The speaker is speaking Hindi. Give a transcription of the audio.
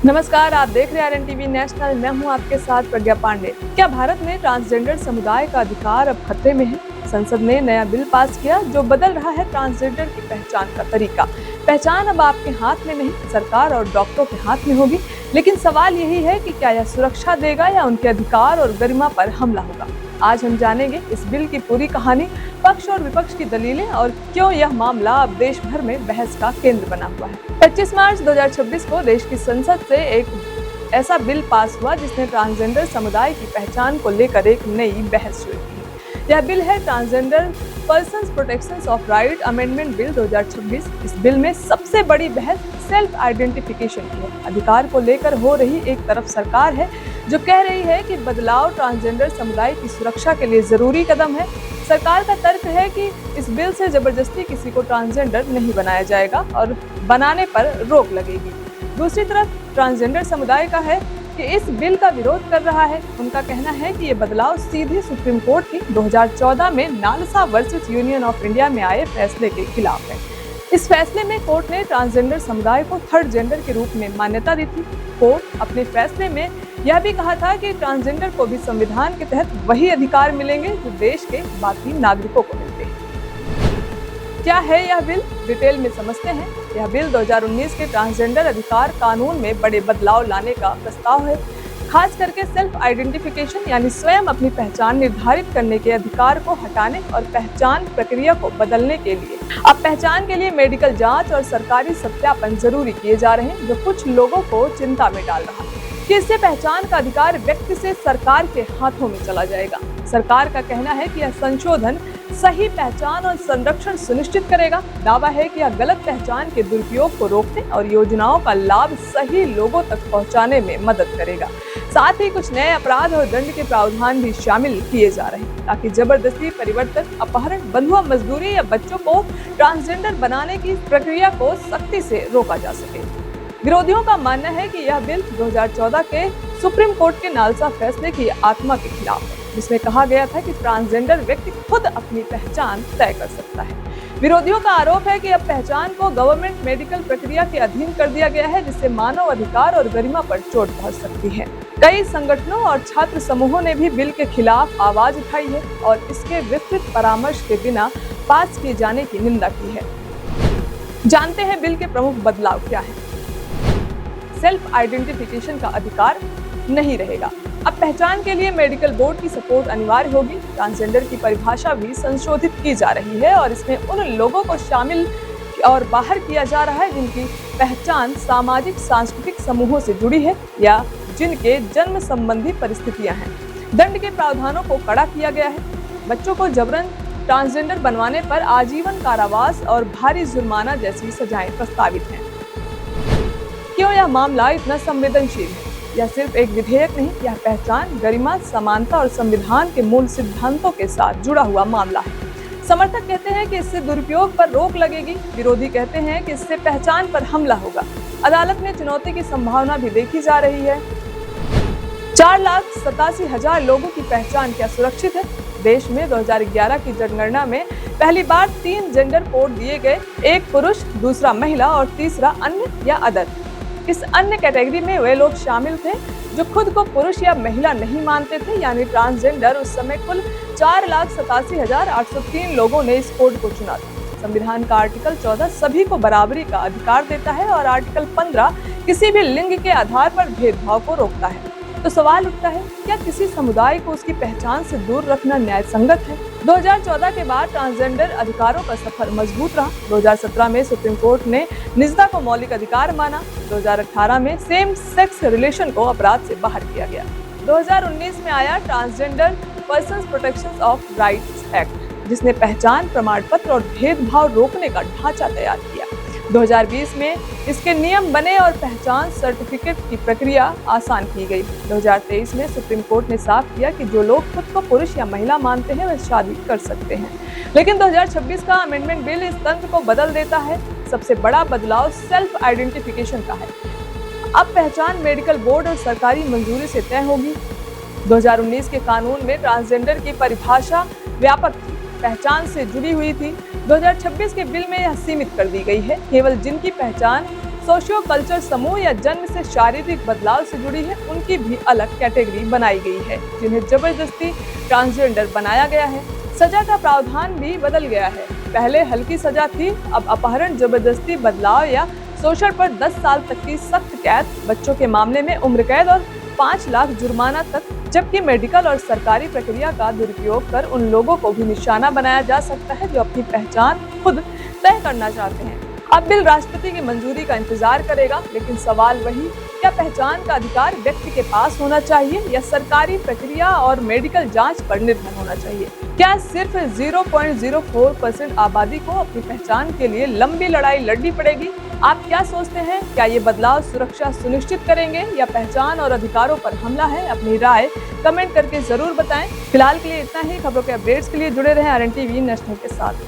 नमस्कार, आप देख रहे हैं RNTV नेशनल। मैं हूं आपके साथ प्रज्ञा पांडे। क्या भारत में ट्रांसजेंडर समुदाय का अधिकार अब खतरे में है? संसद ने नया बिल पास किया जो बदल रहा है ट्रांसजेंडर की पहचान का तरीका। पहचान अब आपके हाथ में नहीं, सरकार और डॉक्टरों के हाथ में होगी। लेकिन सवाल यही है कि क्या यह सुरक्षा देगा या उनके अधिकार और गरिमा पर हमला होगा। आज हम जानेंगे इस बिल की पूरी कहानी, पक्ष और विपक्ष की दलीलें और क्यों यह मामला अब देश भर में बहस का केंद्र बना हुआ है। 25 मार्च 2026 को देश की संसद से एक ऐसा बिल पास हुआ जिसने ट्रांसजेंडर समुदाय की पहचान को लेकर एक नई बहस शुरू की। यह बिल है transgender persons protection of right amendment bill 2026। इस बिल में सबसे बड़ी बहस सेल्फ आइडेंटिफिकेशन की है। अधिकार को लेकर हो रही एक तरफ सरकार है जो कह रही है कि बदलाव ट्रांसजेंडर समुदाय की सुरक्षा के लिए जरूरी कदम है। सरकार का तर्क है कि इस बिल से जबरदस्ती किसी को ट्रांसजेंडर नहीं बनाया जाएगा और बनाने पर रोक लगेगी। दूसरी तरफ ट्रांसजेंडर समुदाय का है कि इस बिल का विरोध कर रहा है। उनका कहना है कि ये बदलाव सीधे सुप्रीम कोर्ट की 2014 में NALSA versus union of India में आए फैसले के खिलाफ है। इस फैसले में कोर्ट ने ट्रांसजेंडर समुदाय को थर्ड जेंडर के रूप में मान्यता दी थी। कोर्ट अपने फैसले में यह भी कहा था कि ट्रांसजेंडर को भी संविधान के तहत वही अधिकार मिलेंगे जो देश के बाकी नागरिकों को मिलते हैं। क्या है यह बिल, डिटेल में समझते हैं। यह बिल 2019 के ट्रांसजेंडर अधिकार कानून में बड़े बदलाव लाने का प्रस्ताव है, खास करके सेल्फ आइडेंटिफिकेशन यानी स्वयं अपनी पहचान निर्धारित करने के अधिकार को हटाने और पहचान प्रक्रिया को बदलने के लिए अब पहचान के लिए मेडिकल जांच और सरकारी सत्यापन जरूरी किए जा रहे हैं, जो कुछ लोगों को चिंता में डाल रहा है कि इससे पहचान का अधिकार व्यक्ति से सरकार के हाथों में चला जाएगा। सरकार का कहना है कि यह संशोधन सही पहचान और संरक्षण सुनिश्चित करेगा। दावा है कि यह गलत पहचान के दुरुपयोग को रोकने और योजनाओं का लाभ सही लोगों तक पहुंचाने में मदद करेगा। साथ ही कुछ नए अपराध और दंड के प्रावधान भी शामिल किए जा रहे हैं ताकि जबरदस्ती परिवर्तन, अपहरण, बंधुआ मजदूरी या बच्चों को ट्रांसजेंडर बनाने की प्रक्रिया को सख्ती से रोका जा सके। विरोधियों का मानना है कि यह बिल 2014 के सुप्रीम कोर्ट के नालसा फैसले की आत्मा के खिलाफ है, जिसमें कहा गया था कि ट्रांसजेंडर व्यक्ति खुद अपनी पहचान तय कर सकता है। विरोधियों का आरोप है कि अब पहचान को गवर्नमेंट मेडिकल प्रक्रिया के अधीन कर दिया गया है, जिससे मानव अधिकार और गरिमा पर चोट पहुंच सकती है। कई संगठनों और छात्र समूहों ने भी बिल के खिलाफ आवाज उठाई है और इसके विस्तृत परामर्श के बिना पास किए जाने की निंदा की है। जानते हैं बिल के प्रमुख बदलाव क्या है। सेल्फ आइडेंटिफिकेशन का अधिकार नहीं रहेगा। अब पहचान के लिए मेडिकल बोर्ड की सपोर्ट अनिवार्य होगी। ट्रांसजेंडर की परिभाषा भी संशोधित की जा रही है और इसमें उन लोगों को शामिल और बाहर किया जा रहा है जिनकी पहचान सामाजिक सांस्कृतिक समूहों से जुड़ी है या जिनके जन्म संबंधी परिस्थितियां हैं। दंड के प्रावधानों को कड़ा किया गया है। बच्चों को जबरन ट्रांसजेंडर बनवाने पर आजीवन कारावास और भारी जुर्माना जैसी सजाएं प्रस्तावित हैं। क्यों यह मामला इतना संवेदनशील है? यह सिर्फ एक विधेयक नहीं, यह पहचान, गरिमा, समानता और संविधान के मूल सिद्धांतों के साथ जुड़ा हुआ मामला है। समर्थक कहते हैं कि इससे दुरुपयोग पर रोक लगेगी, विरोधी कहते हैं कि इससे पहचान पर हमला होगा। अदालत में चुनौती की संभावना भी देखी जा रही है। 4,87,000 लोगों की पहचान क्या सुरक्षित है? देश में 2011 की जनगणना में पहली बार 3 जेंडर कोड दिए गए, एक पुरुष, दूसरा महिला और तीसरा अन्य या अदर। इस अन्य कैटेगरी में वे लोग शामिल थे जो खुद को पुरुष या महिला नहीं मानते थे, यानी ट्रांसजेंडर। उस समय कुल 4,87,803 लोगों ने इस कोड को चुना था। संविधान का आर्टिकल 14 सभी को बराबरी का अधिकार देता है और आर्टिकल 15 किसी भी लिंग के आधार पर भेदभाव को रोकता है। तो सवाल उठता है, क्या किसी समुदाय को उसकी पहचान से दूर रखना न्याय संगत है? 2014 के बाद ट्रांसजेंडर अधिकारों का सफर मजबूत रहा। 2017 में सुप्रीम कोर्ट ने निजता को मौलिक अधिकार माना। 2018 में सेम सेक्स रिलेशन को अपराध से बाहर किया गया। 2019 में आया transgender persons protection of rights act, जिसने पहचान प्रमाण पत्र और भेदभाव रोकने का ढांचा तैयार किया। 2020 में इसके नियम बने और पहचान सर्टिफिकेट की प्रक्रिया आसान की गई। 2023 में सुप्रीम कोर्ट ने साफ किया कि जो लोग खुद को पुरुष या महिला मानते हैं वे शादी कर सकते हैं। लेकिन 2026 का अमेंडमेंट बिल इस तंत्र को बदल देता है। सबसे बड़ा बदलाव सेल्फ आइडेंटिफिकेशन का है। अब पहचान मेडिकल बोर्ड और सरकारी मंजूरी से तय होगी। 2019 के कानून में ट्रांसजेंडर की परिभाषा व्यापक थी, पहचान से जुड़ी हुई थी। 2026 के बिल में यह सीमित कर दी गई है। केवल जिनकी पहचान सोशियो कल्चर समूह या जन्म से शारीरिक बदलाव से जुड़ी है, उनकी भी अलग कैटेगरी बनाई गई है, जिन्हें जबरदस्ती ट्रांसजेंडर बनाया गया है। सजा का प्रावधान भी बदल गया है। पहले हल्की सजा थी, अब अपहरण, जबरदस्ती, बदलाव या शोषण पर 10 साल तक की सख्त कैद, बच्चों के मामले में उम्र कैद और 5 लाख जुर्माना तक, जबकि मेडिकल और सरकारी प्रक्रिया का दुरुपयोग कर उन लोगों को भी निशाना बनाया जा सकता है जो अपनी पहचान खुद तय करना चाहते हैं। अब बिल राष्ट्रपति की मंजूरी का इंतजार करेगा, लेकिन सवाल वही, क्या पहचान का अधिकार व्यक्ति के पास होना चाहिए या सरकारी प्रक्रिया और मेडिकल जांच पर निर्भर होना चाहिए? क्या सिर्फ 0.04% आबादी को अपनी पहचान के लिए लंबी लड़ाई लड़नी पड़ेगी? आप क्या सोचते हैं? क्या ये बदलाव सुरक्षा सुनिश्चित करेंगे या पहचान और अधिकारों पर हमला है? अपनी राय कमेंट करके जरूर बताएं। फिलहाल के लिए इतना ही। खबरों के अपडेट्स के लिए जुड़े रहें RNTV नेशनल के साथ।